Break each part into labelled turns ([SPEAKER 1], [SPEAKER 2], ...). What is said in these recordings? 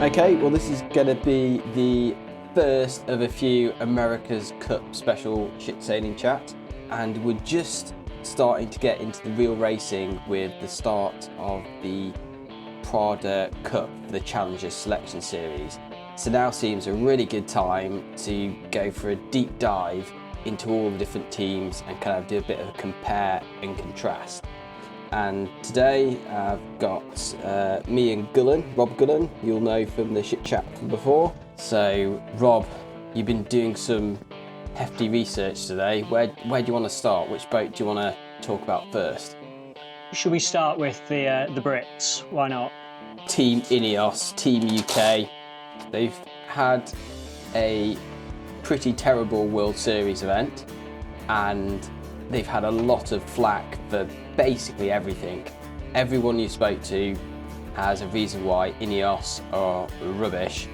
[SPEAKER 1] Okay, well this is going to be the first of a few America's Cup special shit sailing chat, and we're just starting to get into the real racing with the start of the Prada Cup, the Challengers Selection Series. So now seems a really good time to go for a deep dive into all the different teams and kind of do a bit of a compare and contrast. And today I've got me and Rob Gullen, you'll know from the shit chat from before. So Rob, you've been doing some hefty research today. Where do you want to start? Which boat do you want to talk about first?
[SPEAKER 2] Should we start with the Brits? Why not?
[SPEAKER 1] Team Ineos, Team UK. They've had a pretty terrible World Series event and they've had a lot of flack for basically everything. Everyone you spoke to has a reason why Ineos are rubbish,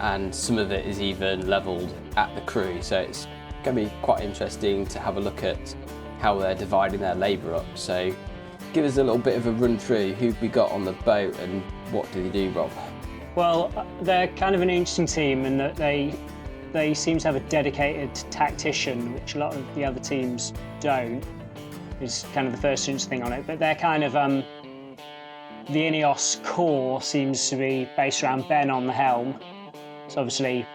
[SPEAKER 1] and some of it is even levelled at the crew. So it's going to be quite interesting to have a look at how they're dividing their labour up. So give us a little bit of a run through who we got on the boat and what do they do, Rob?
[SPEAKER 2] Well, they're kind of an interesting team in that they seem to have a dedicated tactician, which a lot of the other teams don't, is kind of the first interesting thing on it. But they're kind of, the Ineos core seems to be based around Ben on the helm. So obviously,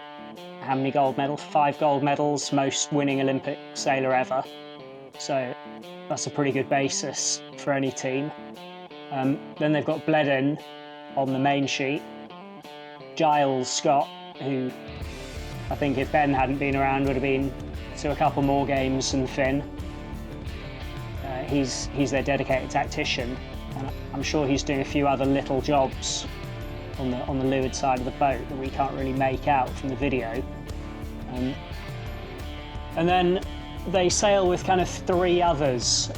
[SPEAKER 2] how many gold medals? 5 gold medals, most winning Olympic sailor ever. So that's a pretty good basis for any team. Then they've got Bledin on the main sheet. Giles Scott, who I think if Ben hadn't been around would have been to a couple more games than Finn. He's their dedicated tactician, and I'm sure he's doing a few other little jobs on the leeward side of the boat that we can't really make out from the video. And then they sail with kind of 3 others,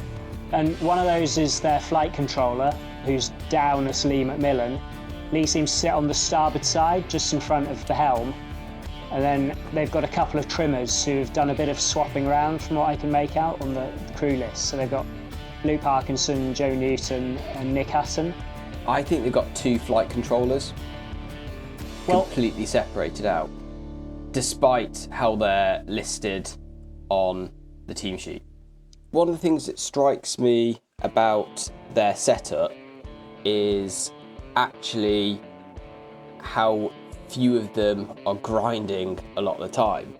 [SPEAKER 2] and one of those is their flight controller, who's down as Lee McMillan. Lee seems to sit on the starboard side, just in front of the helm. And then they've got a couple of trimmers who've done a bit of swapping around from what I can make out on the crew list. So they've got Luke Parkinson, Joe Newton and Nick Hutton.
[SPEAKER 1] I think they've got 2 flight controllers completely separated out, despite how they're listed on the team sheet. One of the things that strikes me about their setup is actually how few of them are grinding a lot of the time.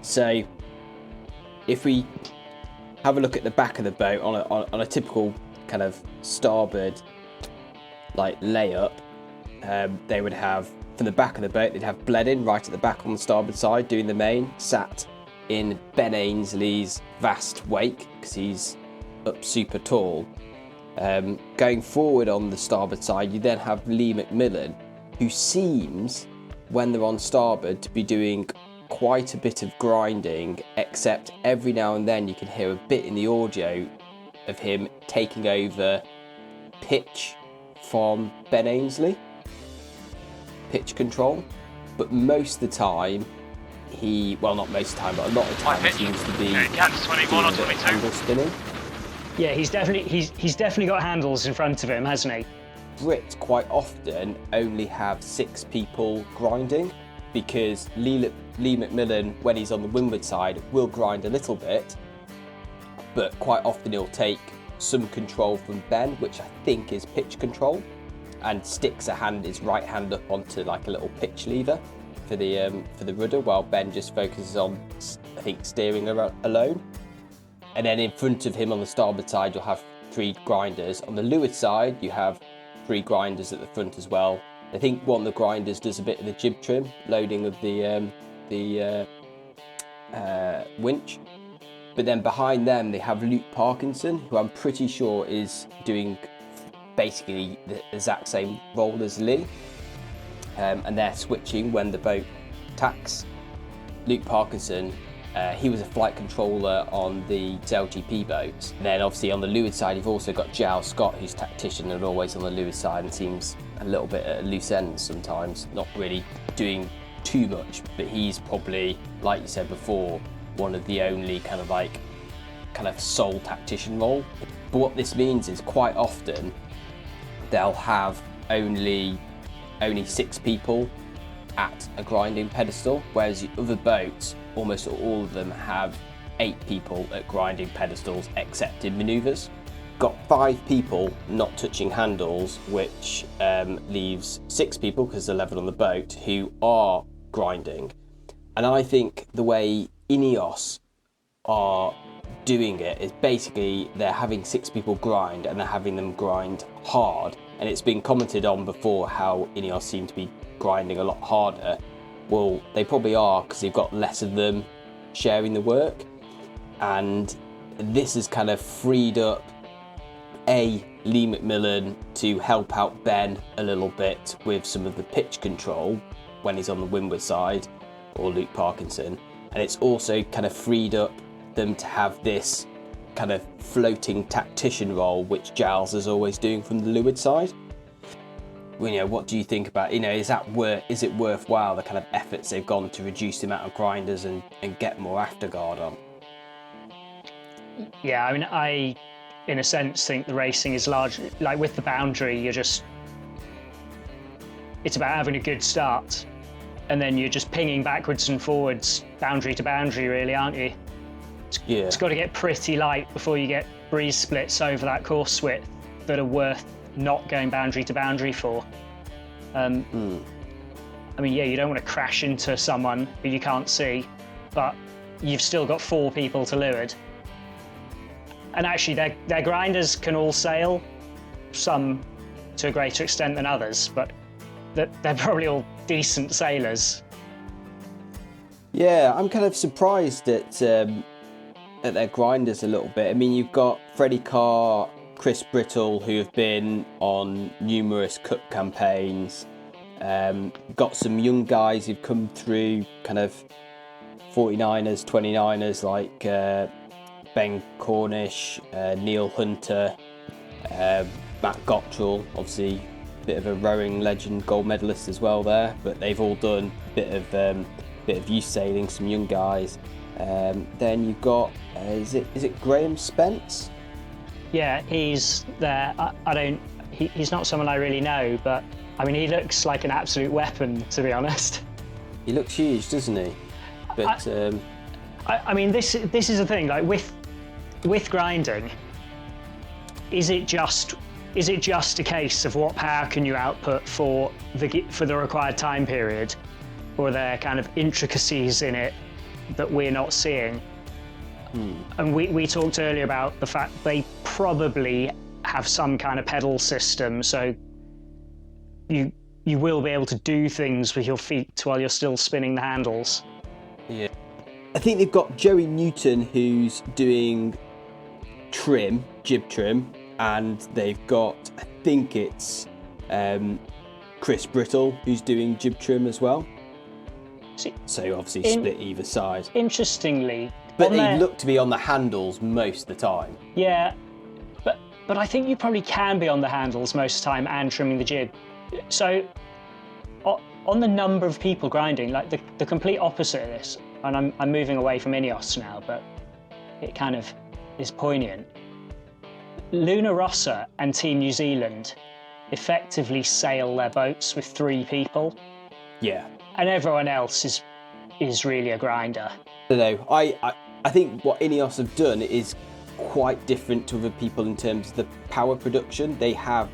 [SPEAKER 1] So if we have a look at the back of the boat on a typical kind of starboard like layup, they would have, from the back of the boat, they'd have Bledin right at the back on the starboard side doing the main, sat in Ben Ainsley's vast wake because he's up super tall. Going forward on the starboard side, you then have Lee McMillan, who seems, when they're on starboard, to be doing quite a bit of grinding, except every now and then you can hear a bit in the audio of him taking over pitch from Ben Ainsley, pitch control. But most of the time, not most of the time, but a lot of the time he seems to be
[SPEAKER 3] yachts 21 or 22.
[SPEAKER 1] handle spinning.
[SPEAKER 2] Yeah, he's definitely got handles in front of him, hasn't he?
[SPEAKER 1] Brits quite often only have 6 people grinding, because Lee McMillan, when he's on the windward side, will grind a little bit, but quite often he'll take some control from Ben, which I think is pitch control, and sticks his right hand up onto like a little pitch lever for the rudder, while Ben just focuses on, I think, steering alone. And then in front of him on the starboard side, you'll have 3 grinders. On the leeward side, you have 3 grinders at the front as well. I think one of the grinders does a bit of the jib trim, loading of the winch. But then behind them, they have Luke Parkinson, who I'm pretty sure is doing basically the exact same role as Lee. And they're switching when the boat tacks. Luke Parkinson, he was a flight controller on the LGP boats. And then obviously on the leeward side, you've also got Giles Scott, who's tactician and always on the leeward side and seems a little bit at a loose end sometimes, not really doing too much, but he's probably, like you said before, one of the only kind of sole tactician role. But what this means is quite often they'll have only 6 people at a grinding pedestal, whereas the other boats, almost all of them have 8 people at grinding pedestals except in manoeuvres. Got 5 people not touching handles, which leaves 6 people, because they're level on the boat, who are grinding. And I think the way Ineos are doing it is basically they're having 6 people grind, and they're having them grind hard. And it's been commented on before how Ineos seem to be grinding a lot harder. Well, they probably are, because they've got less of them sharing the work. And this has kind of freed up Lee McMillan to help out Ben a little bit with some of the pitch control when he's on the windward side, or Luke Parkinson. And it's also kind of freed up them to have this kind of floating tactician role, which Giles is always doing from the leeward side. What do you think about, is it worthwhile, the kind of efforts they've gone to reduce the amount of grinders and get more afterguard on?
[SPEAKER 2] Yeah, I mean, I, in a sense, think the racing is largely, like with the boundary, it's about having a good start. And then you're just pinging backwards and forwards, boundary to boundary, really, aren't you? It's got to get pretty light before you get breeze splits over that course width that are worth not going boundary to boundary for. I mean, yeah, you don't want to crash into someone who you can't see, but you've still got 4 people to leeward. And actually, their grinders can all sail, some to a greater extent than others, but they're probably all decent sailors.
[SPEAKER 1] Yeah, I'm kind of surprised at their grinders a little bit. I mean, you've got Freddie Carr, Chris Brittle, who have been on numerous cup campaigns. Got some young guys who've come through, kind of 49ers, 29ers, like Ben Cornish, Neil Hunter, Matt Gottrell, obviously a bit of a rowing legend, gold medalist as well there. But they've all done a bit of youth sailing, some young guys. Then you've got is it Graham Spence?
[SPEAKER 2] Yeah, he's there. He's not someone I really know, but I mean, he looks like an absolute weapon, to be honest.
[SPEAKER 1] He looks huge, doesn't he? But
[SPEAKER 2] I mean, this is the thing. Like with grinding, is it just a case of what power can you output for the required time period, or are there kind of intricacies in it that we're not seeing? And we talked earlier about the fact they probably have some kind of pedal system, so you will be able to do things with your feet while you're still spinning the handles.
[SPEAKER 1] Yeah. I think they've got Joey Newton, who's doing jib trim, and they've got, I think it's Chris Brittle, who's doing jib trim as well. So obviously split either side.
[SPEAKER 2] Interestingly,
[SPEAKER 1] but they look to be on the handles most of the time.
[SPEAKER 2] Yeah, but I think you probably can be on the handles most of the time and trimming the jib. So on the number of people grinding, like the complete opposite of this, and I'm moving away from Ineos now, but it kind of is poignant. Luna Rossa and Team New Zealand effectively sail their boats with 3 people.
[SPEAKER 1] Yeah.
[SPEAKER 2] And everyone else is really a grinder.
[SPEAKER 1] I don't know. I think what Ineos have done is quite different to other people in terms of the power production. They have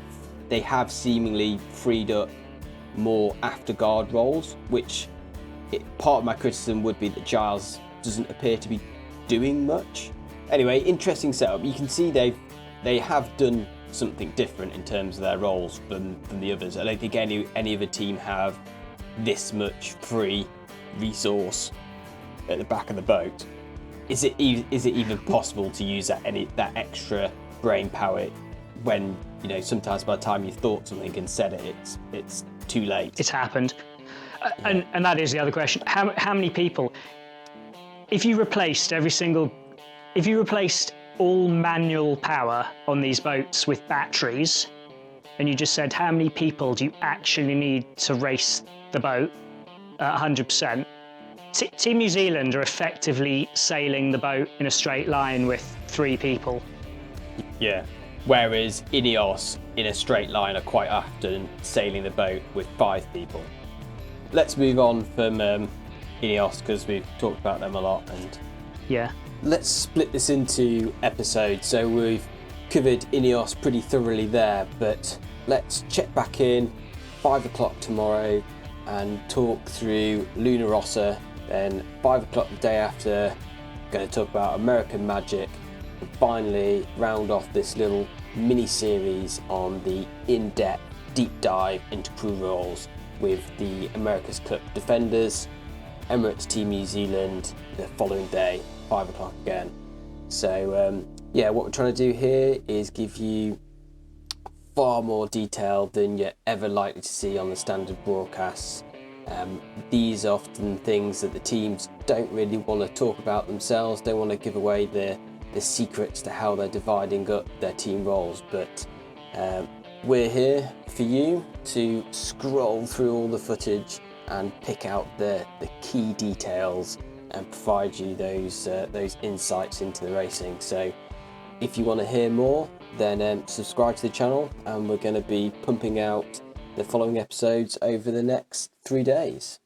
[SPEAKER 1] seemingly freed up more afterguard roles, which part of my criticism would be that Giles doesn't appear to be doing much. Anyway, interesting setup. You can see they have done something different in terms of their roles than the others. I don't think any other team have this much free resource at the back of the boat. Is it even possible to use that extra brain power when sometimes by the time you've thought something and said it, it's too late?
[SPEAKER 2] It's happened. And that is the other question. How many people, if you replaced all manual power on these boats with batteries, and you just said how many people do you actually need to race the boat at 100%, Team New Zealand are effectively sailing the boat in a straight line with 3 people.
[SPEAKER 1] Yeah. Whereas Ineos in a straight line are quite often sailing the boat with 5 people. let's move on from Ineos, because we've talked about them a lot, and
[SPEAKER 2] Yeah.
[SPEAKER 1] let's split this into episodes. So we've covered Ineos pretty thoroughly there, but let's check back in 5 o'clock tomorrow and talk through Luna Rossa. Then 5 o'clock the day after, going to talk about American Magic, and finally round off this little mini series on the in-depth deep dive into crew roles with the America's Cup Defenders, Emirates Team New Zealand the following day, 5 o'clock again. So yeah, what we're trying to do here is give you far more detail than you're ever likely to see on the standard broadcasts. These are often things that the teams don't really want to talk about themselves, don't want to give away the secrets to how they're dividing up their team roles, but we're here for you to scroll through all the footage and pick out the key details and provide you those insights into the racing. So if you want to hear more, then subscribe to the channel, and we're going to be pumping out the following episodes over the next 3 days.